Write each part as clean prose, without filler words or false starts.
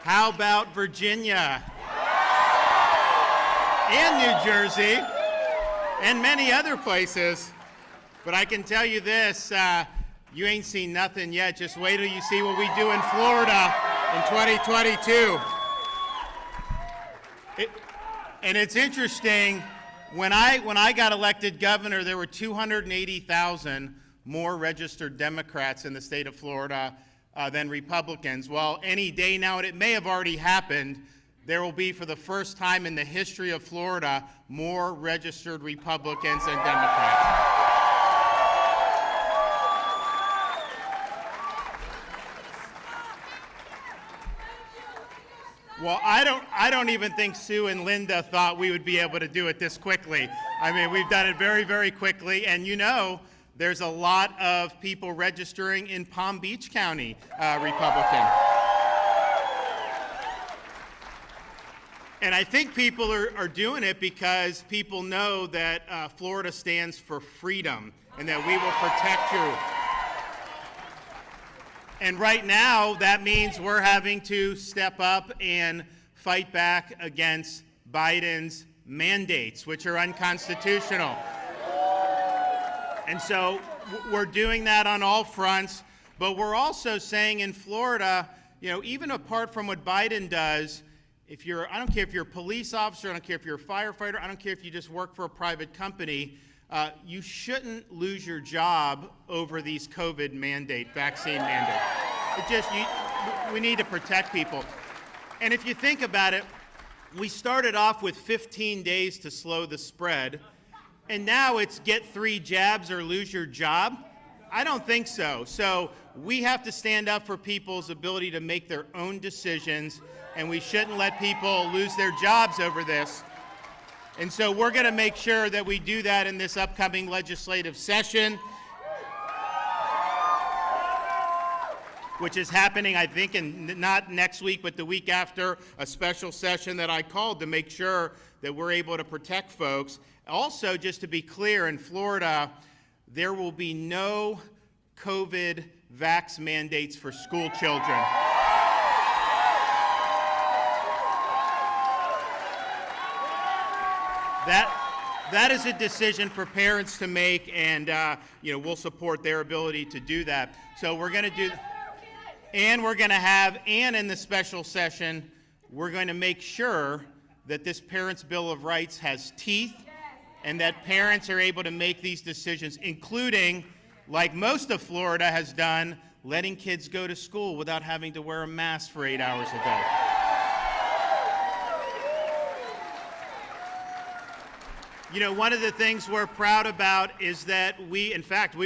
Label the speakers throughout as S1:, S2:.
S1: How about Virginia and New Jersey and many other places? But I can tell you this, you ain't seen nothing yet. Just wait till you see what we do in Florida in 2022. And it's interesting, when I got elected governor, there were 280,000 more registered Democrats in the state of Florida than Republicans. Well, any day now, and it may have already happened, there will be, for the first time in the history of Florida, more registered Republicans than Democrats. Well, I don't even think Sue and Linda thought we would be able to do it this quickly. I mean, we've done it very, very quickly, and you know, there's a lot of people registering in Palm Beach County Republican. And I think people are doing it because people know that Florida stands for freedom and that we will protect you. And right now, that means we're having to step up and fight back against Biden's mandates, which are unconstitutional. And so we're doing that on all fronts, but we're also saying in Florida, you know, even apart from what Biden does, I don't care if you're a police officer, I don't care if you're a firefighter, I don't care if you just work for a private company, you shouldn't lose your job over these COVID vaccine mandates. We need to protect people. And if you think about it, we started off with 15 days to slow the spread, and now it's get 3 jabs or lose your job? I don't think so. So we have to stand up for people's ability to make their own decisions, and we shouldn't let people lose their jobs over this. And so we're going to make sure that we do that in this upcoming legislative session, which is happening, I think, not next week, but the week after, a special session that I called to make sure that we're able to protect folks. Also, just to be clear, in Florida, there will be no COVID vax mandates for school children. That is a decision for parents to make, and we'll support their ability to do that. So we're going to do, and we're going to have, and in the special session, we're going to make sure that this Parents' Bill of Rights has teeth, and that parents are able to make these decisions, including, like most of Florida has done, letting kids go to school without having to wear a mask for 8 hours a day. You know, one of the things we're proud about is that we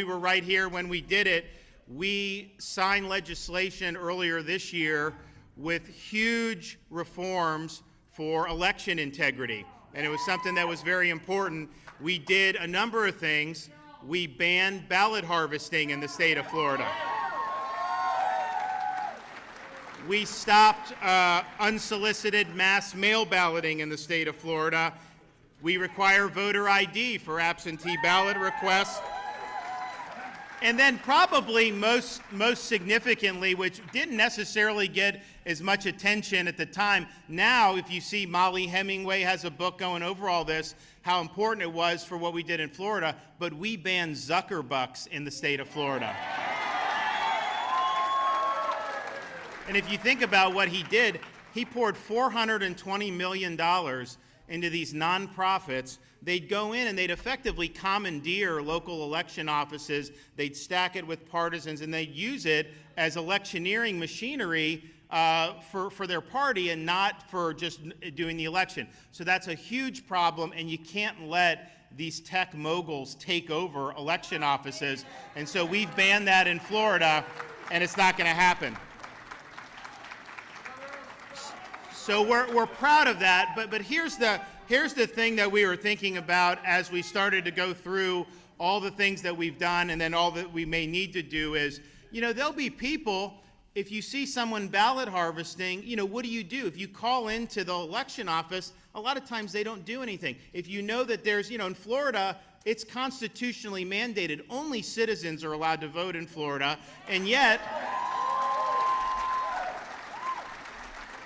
S1: were right here when we did it. We signed legislation earlier this year with huge reforms for election integrity, and it was something that was very important. We did a number of things. We banned ballot harvesting in the state of Florida. We stopped unsolicited mass mail balloting in the state of Florida. We require voter ID for absentee ballot requests. And then probably most significantly, which didn't necessarily get as much attention at the time, now if you see Molly Hemingway has a book going over all this, how important it was for what we did in Florida, but we banned Zuckerbucks in the state of Florida. And if you think about what he did, he poured $420 million into these nonprofits. They'd go in and they'd effectively commandeer local election offices. They'd stack it with partisans, and they'd use it as electioneering machinery for their party and not for just doing the election. So that's a huge problem, and you can't let these tech moguls take over election offices. And so we've banned that in Florida, and it's not going to happen. So we're proud of that, but here's the thing that we were thinking about as we started to go through all the things that we've done and then all that we may need to do is, there'll be people, if you see someone ballot harvesting, what do? If you call into the election office, a lot of times they don't do anything. If you know that there's, in Florida, it's constitutionally mandated. Only citizens are allowed to vote in Florida, and yet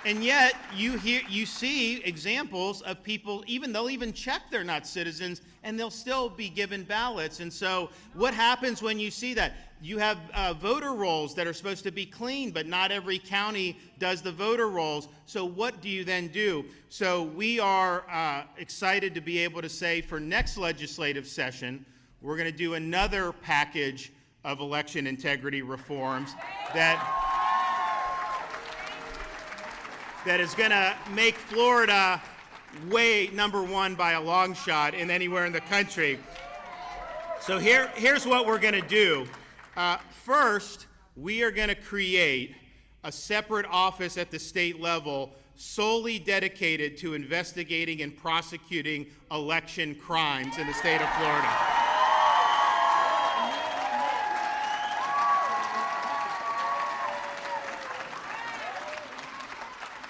S1: And yet, you see examples of people, they'll even check they're not citizens, and they'll still be given ballots. And so what happens when you see that? You have voter rolls that are supposed to be clean, but not every county does the voter rolls. So what do you then do? So we are excited to be able to say for next legislative session, we're going to do another package of election integrity reforms that is going to make Florida way number one by a long shot in anywhere in the country. So here's what we're going to do. First, we are going to create a separate office at the state level solely dedicated to investigating and prosecuting election crimes in the state of Florida.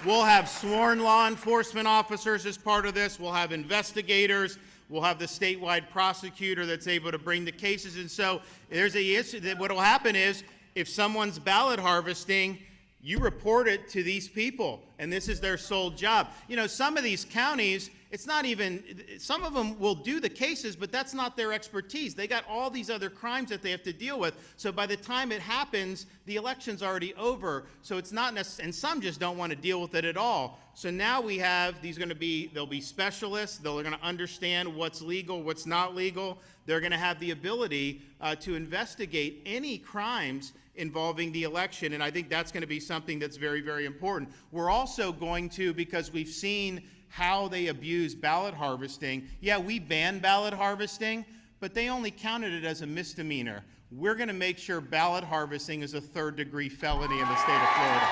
S1: We'll have sworn law enforcement officers as part of this. We'll have investigators. We'll have the statewide prosecutor that's able to bring the cases. And so there's a issue that what will happen is if someone's ballot harvesting, you report it to these people, and this is their sole job. You know, some of these counties, it's not even, some of them will do the cases, but that's not their expertise. They got all these other crimes that they have to deal with. So by the time it happens, the election's already over. So it's not necessary, and some just don't want to deal with it at all. So now we have, they'll be specialists. They're going to understand what's legal, what's not legal. They're going to have the ability to investigate any crimes involving the election, and I think that's going to be something that's very, very important. We're also going to, because we've seen how they abuse ballot harvesting. Yeah, we banned ballot harvesting, but they only counted it as a misdemeanor. We're going to make sure ballot harvesting is a third-degree felony in the state of Florida.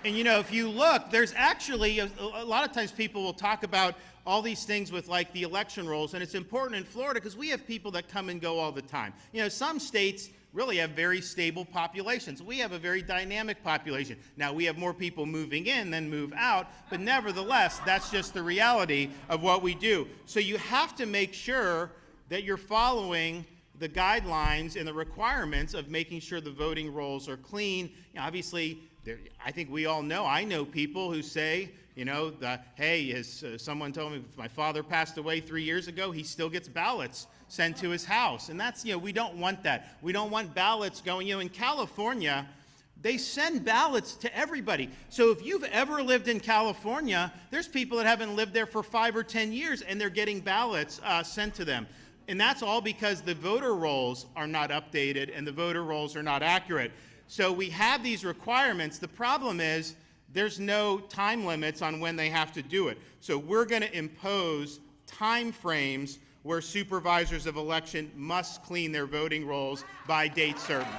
S1: And you know, if you look, there's actually, a lot of times people will talk about all these things with like the election rolls, and it's important in Florida because we have people that come and go all the time. You know, some states really have very stable populations. We have a very dynamic population. Now, we have more people moving in than move out, but nevertheless, that's just the reality of what we do. So you have to make sure that you're following the guidelines and the requirements of making sure the voting rolls are clean. You know, obviously, I think we all know, I know people who say, you know, hey, as someone told me, my father passed away 3 years ago, he still gets ballots sent to his house. And that's, you know, we don't want that. We don't want ballots going, you know, in California, they send ballots to everybody. So if you've ever lived in California, there's people that haven't lived there for 5 or 10 years, and they're getting ballots sent to them. And that's all because the voter rolls are not updated and the voter rolls are not accurate. So we have these requirements. The problem is there's no time limits on when they have to do it. So we're going to impose time frames where supervisors of election must clean their voting rolls by date certain.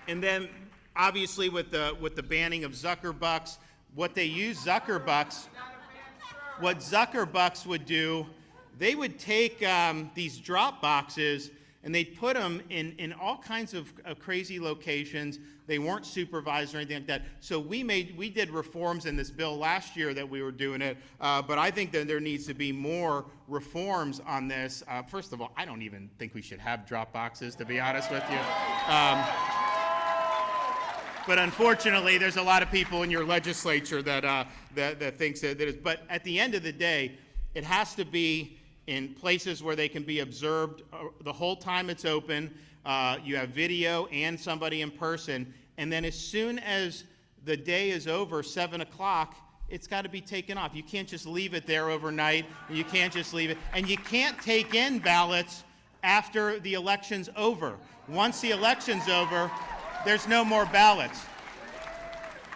S1: And then obviously with the banning of Zuckerbucks, what Zuckerbucks would do, they would take these drop boxes and they'd put them in all kinds of crazy locations. They weren't supervised or anything like that. So we did reforms in this bill last year that we were doing it, but I think that there needs to be more reforms on this. First of all, I don't even think we should have drop boxes, to be honest with you. But unfortunately, there's a lot of people in your legislature that thinks that it is. But at the end of the day, it has to be in places where they can be observed the whole time it's open. You have video and somebody in person. And then as soon as the day is over, 7 o'clock, it's got to be taken off. You can't just leave it there overnight. You can't just leave it. And you can't take in ballots after the election's over. Once the election's over, there's no more ballots.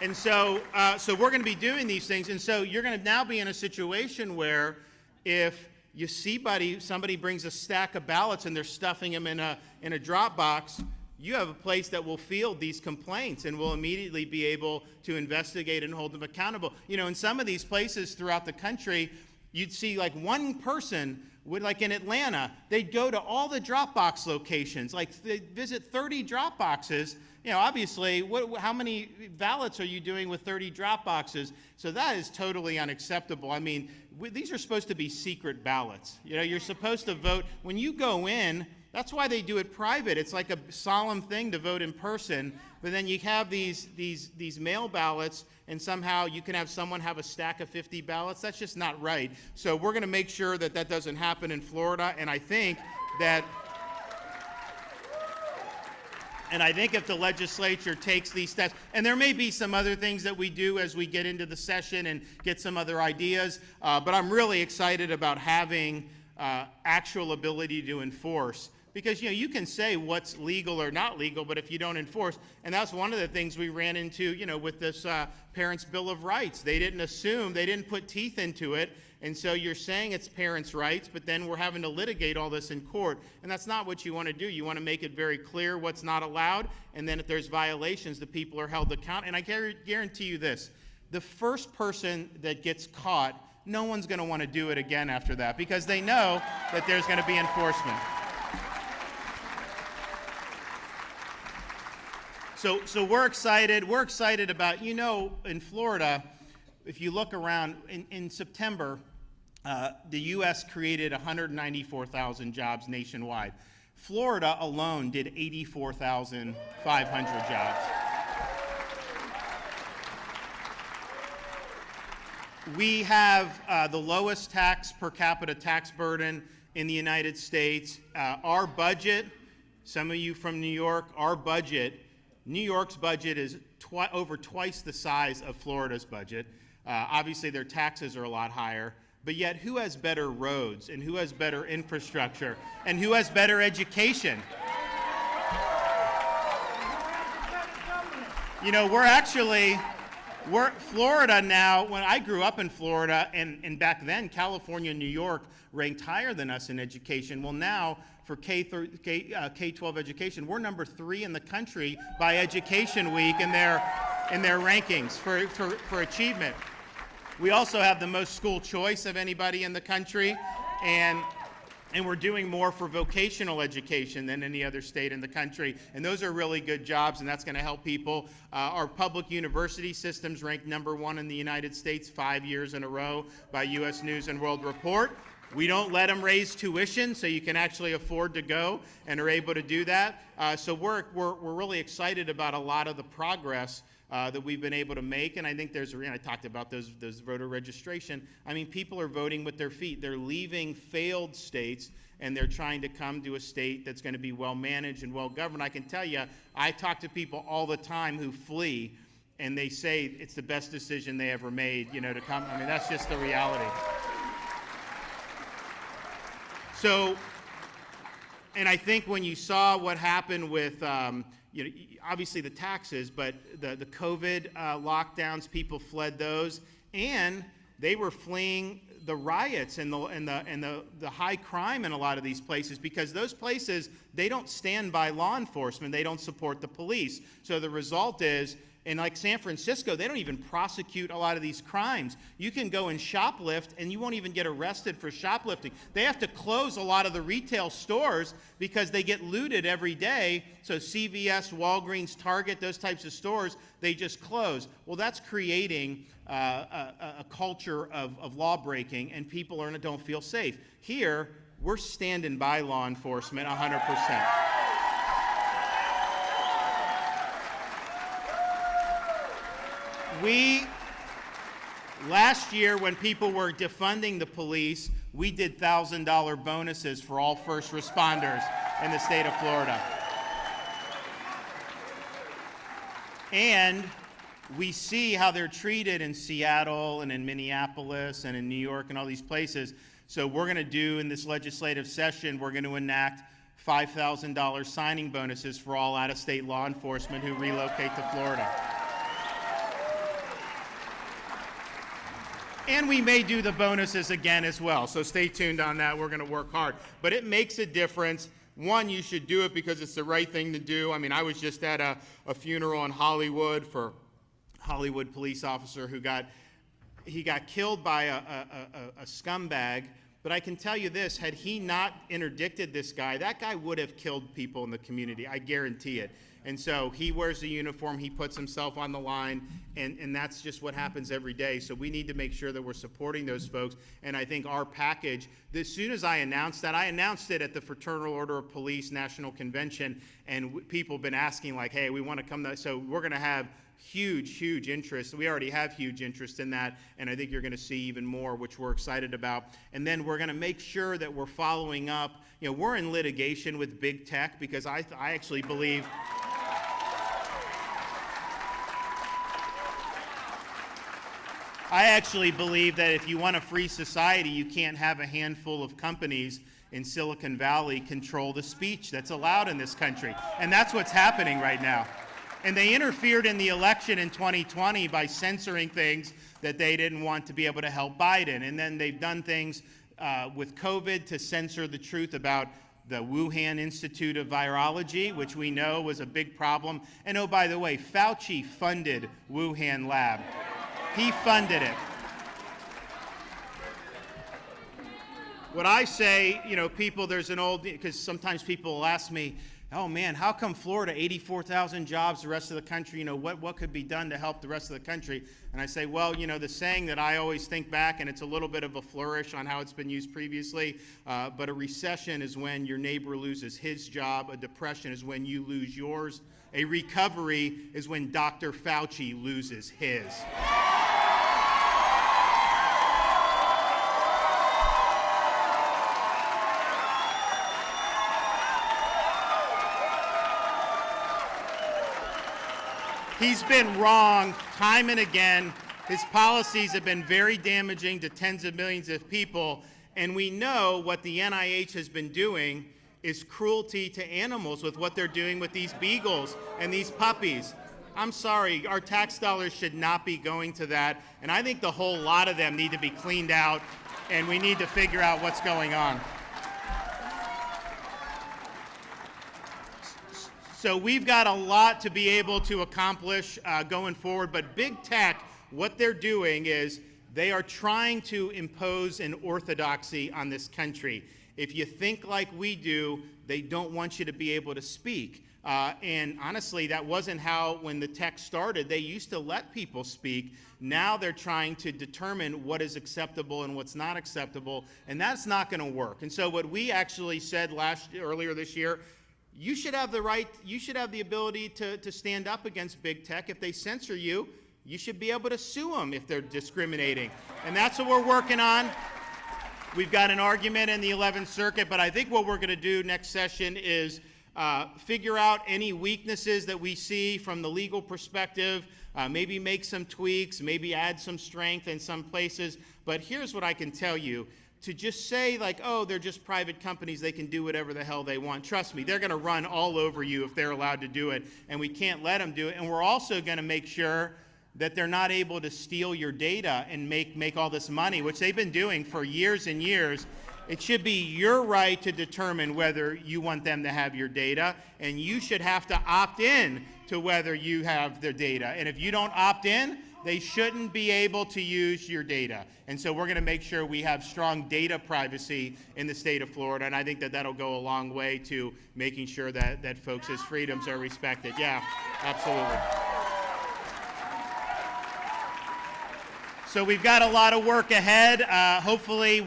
S1: And so we're going to be doing these things. And so you're going to now be in a situation where if you see somebody brings a stack of ballots and they're stuffing them in a drop box, you have a place that will field these complaints and will immediately be able to investigate and hold them accountable. You know, in some of these places throughout the country, you'd see like one person like in Atlanta, they'd go to all the Dropbox locations, like they'd visit 30 Dropboxes. Obviously, how many ballots are you doing with 30 Dropboxes? So that is totally unacceptable. I mean, these are supposed to be secret ballots. You're supposed to vote. When you go in, that's why they do it private. It's like a solemn thing to vote in person, but then you have these mail ballots, and somehow you can have someone have a stack of 50 ballots. That's just not right. So we're going to make sure that that doesn't happen in Florida, and I think if the legislature takes these steps, and there may be some other things that we do as we get into the session and get some other ideas, but I'm really excited about having actual ability to enforce. Because, you can say what's legal or not legal, but if you don't enforce, and that's one of the things we ran into, with this Parents' Bill of Rights. They didn't put teeth into it, and so you're saying it's parents' rights, but then we're having to litigate all this in court, and that's not what you want to do. You want to make it very clear what's not allowed, and then if there's violations, the people are held accountable. And I guarantee you this, the first person that gets caught, no one's going to want to do it again after that, because they know that there's going to be enforcement. So we're excited. We're excited about, in Florida, if you look around, in September, the U.S. created 194,000 jobs nationwide. Florida alone did 84,500 jobs. We have the lowest tax per capita tax burden in the United States. Our budget, some of you from New York, New York's budget is over twice the size of Florida's budget. Obviously, their taxes are a lot higher. But yet, who has better roads, and who has better infrastructure, and who has better education? We're Florida now. When I grew up in Florida, and back then, California and New York ranked higher than us in education. Well, now, for K-12 education, we're number 3 in the country by Education Week in their rankings for achievement. We also have the most school choice of anybody in the country, and we're doing more for vocational education than any other state in the country. And those are really good jobs, and that's going to help people. Our public university system's ranked number 1 in the United States 5 years in a row by U.S. News and World Report. We don't let them raise tuition, so you can actually afford to go and are able to do that. So we're really excited about a lot of the progress that we've been able to make, and I think I talked about those voter registration. I mean, people are voting with their feet. They're leaving failed states, and they're trying to come to a state that's going to be well managed and well governed. I can tell you, I talk to people all the time who flee, and they say it's the best decision they ever made, to come. I mean, that's just the reality. So, and I think when you saw what happened with, obviously the taxes, but the COVID lockdowns, people fled those, and they were fleeing the riots and the high crime in a lot of these places, because those places, they don't stand by law enforcement, they don't support the police. So the result is, in like San Francisco, they don't even prosecute a lot of these crimes. You can go and shoplift, and you won't even get arrested for shoplifting. They have to close a lot of the retail stores because they get looted every day. So CVS, Walgreens, Target, those types of stores, they just close. Well, that's creating a culture of law breaking, and people don't feel safe. Here, we're standing by law enforcement 100%. Last year, when people were defunding the police, we did $1,000 bonuses for all first responders in the state of Florida. And we see how they're treated in Seattle and in Minneapolis and in New York and all these places. So we're going to do, in this legislative session, we're going to enact $5,000 signing bonuses for all out-of-state law enforcement who relocate to Florida. And we may do the bonuses again as well, so stay tuned on that. We're going to work hard. But it makes a difference. One, you should do it because it's the right thing to do. I mean, I was just at a funeral in Hollywood for a Hollywood police officer who got killed by a scumbag But I can tell you this, had he not interdicted this guy, that guy would have killed people in the community, I guarantee it. And so he wears the uniform, he puts himself on the line, and that's just what happens every day. So we need to make sure that we're supporting those folks. And I think our package, as soon as I announced that, I announced it at the Fraternal Order of Police National Convention, and people have been asking like, hey, we want to come. So we're going to have huge interest. We already have huge interest in that, and I think you're going to see even more, which we're excited about. And then we're going to make sure that we're following up. You know, we're in litigation with big tech because I actually believe that if you want a free society, you can't have a handful of companies in Silicon Valley control the speech that's allowed in this country. And that's what's happening right now. And they interfered in the election in 2020 by censoring things that they didn't want to be able to help Biden. And then they've done things with COVID to censor the truth about the Wuhan Institute of Virology, which we know was a big problem. And oh, by the way, Fauci funded Wuhan lab. He funded it. What I say, you know, people, there's an old, because sometimes people will ask me, oh man, how come Florida, 84,000 jobs, the rest of the country, you know, what could be done to help the rest of the country? And I say, well, you know, the saying that I always think back, and it's a little bit of a flourish on how it's been used previously, but a recession is when your neighbor loses his job, a depression is when you lose yours, a recovery is when Dr. Fauci loses his. He's been wrong time and again. His policies have been very damaging to tens of millions of people. And we know what the NIH has been doing is cruelty to animals with what they're doing with these beagles and these puppies. I'm sorry, our tax dollars should not be going to that. And I think the whole lot of them need to be cleaned out, and we need to figure out what's going on. So we've got a lot to be able to accomplish going forward, but big tech, what they're doing is they are trying to impose an orthodoxy on this country. If you think like we do, they don't want you to be able to speak. And honestly, that wasn't how, when the tech started, they used to let people speak. Now they're trying to determine what is acceptable and what's not acceptable, and that's not going to work. And so what we actually said earlier this year, you should have the right, you should have the ability to stand up against big tech. If they censor you, you should be able to sue them if they're discriminating. And that's what we're working on. We've got an argument in the 11th Circuit, but I think what we're going to do next session is figure out any weaknesses that we see from the legal perspective, maybe make some tweaks, maybe add some strength in some places. But here's what I can tell you. To just say like, oh, they're just private companies, they can do whatever the hell they want. Trust me, they're going to run all over you if they're allowed to do it, and we can't let them do it. And we're also going to make sure that they're not able to steal your data and make all this money, which they've been doing for years and years. It should be your right to determine whether you want them to have your data, and you should have to opt in to whether you have their data. And if you don't opt in, they shouldn't be able to use your data. And so we're going to make sure we have strong data privacy in the state of Florida, and I think that that'll go a long way to making sure that folks' freedoms are respected. Yeah, absolutely. So we've got a lot of work ahead. Hopefully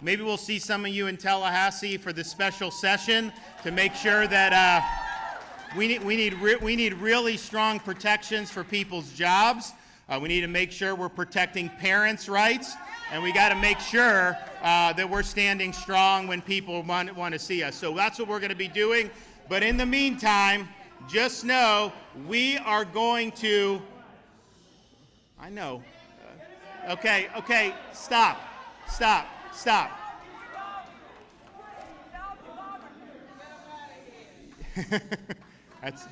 S1: maybe we'll see some of you in Tallahassee for the special session to make sure that we need really strong protections for people's jobs. We need to make sure we're protecting parents' rights, and we got to make sure that we're standing strong when people want to see us. So that's what we're going to be doing. But in the meantime, just know we are going to. I know. Okay, stop. That's.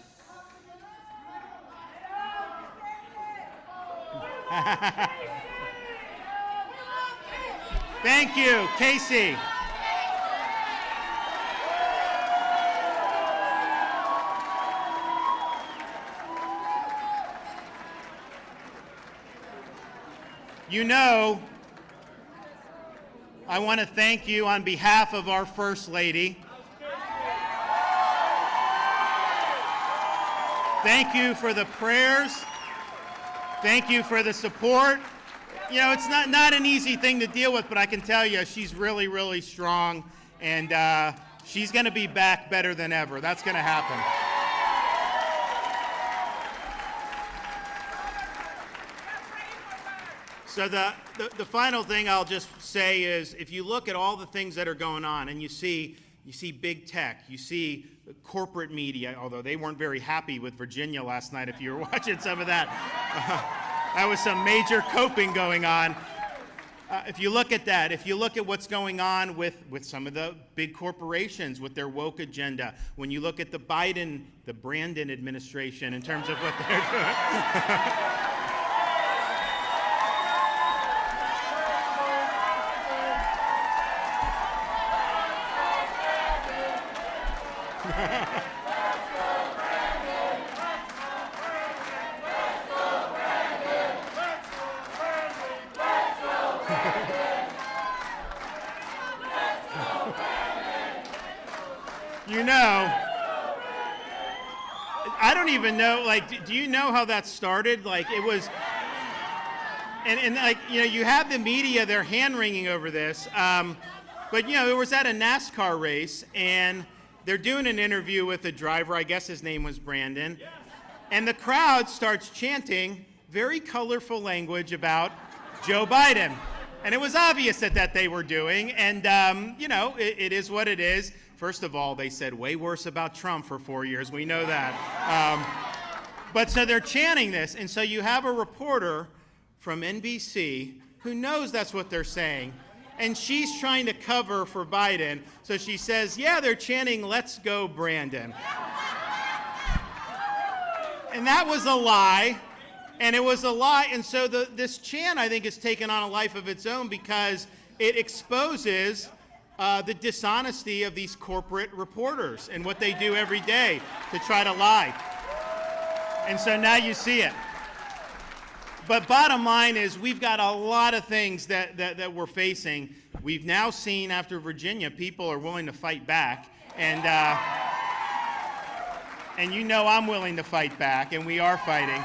S1: Thank you, Casey. You know, I want to thank you on behalf of our First Lady. Thank you for the prayers. Thank you for the support. You know, it's not an easy thing to deal with, but I can tell you she's really, really strong, and she's going to be back better than ever. That's going to happen. So the final thing I'll just say is, if you look at all the things that are going on, and you see big tech, you see corporate media, although they weren't very happy with Virginia last night, if you were watching some of that. That was some major coping going on. If you look at that, if you look at what's going on with some of the big corporations with their woke agenda, when you look at the Brandon administration in terms of what they're doing. You know, I don't even know, like, do you know how that started? Like, it was, and like, you know, you have the media, they're hand-wringing over this, but, you know, it was at a NASCAR race, and they're doing an interview with the driver, I guess his name was Brandon, and the crowd starts chanting very colorful language about Joe Biden. And it was obvious that they were doing, and, you know, it is what it is. First of all, they said way worse about Trump for 4 years. We know that. But so they're chanting this, and so you have a reporter from NBC who knows that's what they're saying, and she's trying to cover for Biden. So she says, yeah, they're chanting, let's go, Brandon. And that was a lie. And it was a lie, and so this chant, I think, has taken on a life of its own because it exposes the dishonesty of these corporate reporters and what they do every day to try to lie. And so now you see it. But bottom line is, we've got a lot of things that we're facing. We've now seen, after Virginia, people are willing to fight back, and you know I'm willing to fight back, and we are fighting.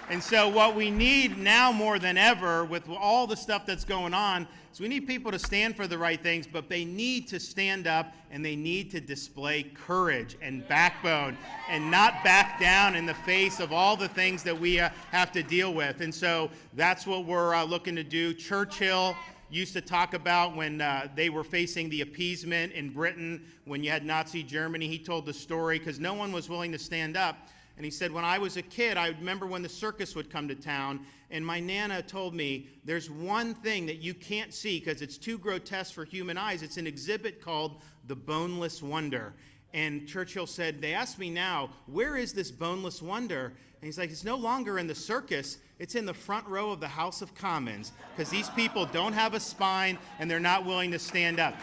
S1: And so what we need now more than ever, with all the stuff that's going on, is we need people to stand for the right things, but they need to stand up and they need to display courage and backbone and not back down in the face of all the things that we have to deal with. And so that's what we're looking to do. Churchill used to talk about when they were facing the appeasement in Britain, when you had Nazi Germany. He told the story because no one was willing to stand up. And he said, when I was a kid, I remember when the circus would come to town, and my Nana told me, there's one thing that you can't see because it's too grotesque for human eyes. It's an exhibit called the Boneless Wonder. And Churchill said, they asked me now, where is this Boneless Wonder? And he's like, it's no longer in the circus. It's in the front row of the House of Commons, because these people don't have a spine and they're not willing to stand up.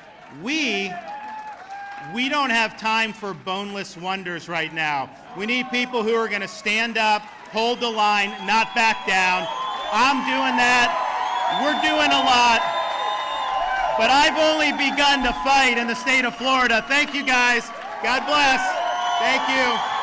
S1: We don't have time for boneless wonders right now. We need people who are going to stand up, hold the line, not back down. I'm doing that. We're doing a lot. But I've only begun to fight in the state of Florida. Thank you, guys. God bless. Thank you.